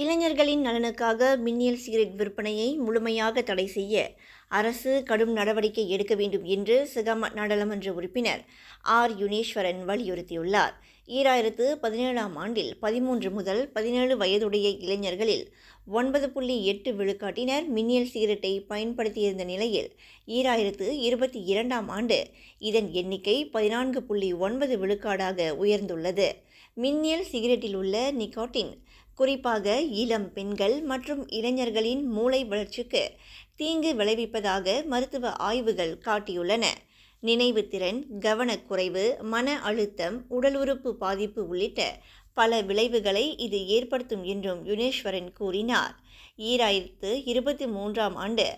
இளைஞர்களின் நலனுக்காக மின்னியல் சிகரெட் விற்பனையை முழுமையாக தடை செய்ய அரசு கடும் நடவடிக்கை எடுக்க வேண்டும் என்று சிகாம நாடாளுமன்ற உறுப்பினர் ஆர். யுனேஸ்வரன் வலியுறுத்தியுள்ளார். 2017ஆம் ஆண்டில் 13 முதல் 17 வயதுடைய இளைஞர்களில் 9.8 விழுக்காட்டினர் மின்னியல் சிகரெட்டை பயன்படுத்தியிருந்த நிலையில் 2022ஆம் ஆண்டு இதன் எண்ணிக்கை 14.9 விழுக்காடாக உயர்ந்துள்ளது. மின்னியல் சிகரெட்டில் உள்ள நிக்கோட்டின் குறிப்பாக இளம் பெண்கள் மற்றும் இளைஞர்களின் மூளை வளர்ச்சிக்கு தீங்கு விளைவிப்பதாக மருத்துவ ஆய்வுகள் காட்டியுள்ளன. நினைவுத்திறன், கவனக்குறைவு, மன அழுத்தம், உடல் உறுப்பு பாதிப்பு உள்ளிட்ட பல விளைவுகளை இது ஏற்படுத்தும் என்றும் யுனேஸ்வரன் கூறினார். 2023ஆம் ஆண்டு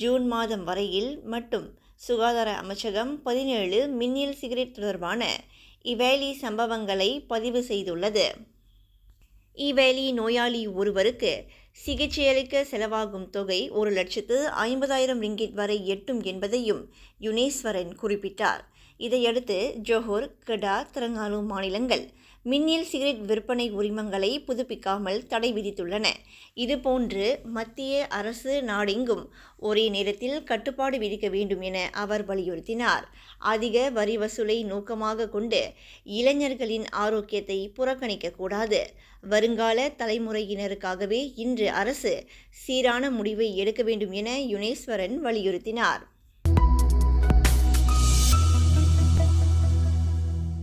ஜூன் மாதம் வரையில் மட்டும் சுகாதார அமைச்சகம் 17 மின்னியல் சிகரெட் தொடர்பான இவேலி சம்பவங்களை பதிவு செய்துள்ளது. இவேலி நோயாளி ஒருவருக்கு சிகிச்சையளிக்க செலவாகும் தொகை 1,50,000 ரிங்கிட் வரை எட்டும் என்பதையும் யுனேஸ்வரன் குறிப்பிட்டார். இதையடுத்து ஜோஹர், கெடா, தெலங்கானா மாநிலங்கள் மின்னியல் சிகரெட் விற்பனை உரிமங்களை புதுப்பிக்காமல் தடை விதித்துள்ளன. இதுபோன்று மத்திய அரசு நாடெங்கும் ஒரே நேரத்தில் கட்டுப்பாடு விதிக்க வேண்டும் என அவர் வலியுறுத்தினார். அதிக வரி வசூலை நோக்கமாக கொண்டு இளைஞர்களின் ஆரோக்கியத்தை புறக்கணிக்க கூடாது. வருங்கால தலைமுறையினருக்காகவே இன்று அரசு சீரான முடிவை எடுக்க வேண்டும் என யுனேஸ்வரன் வலியுறுத்தினார்.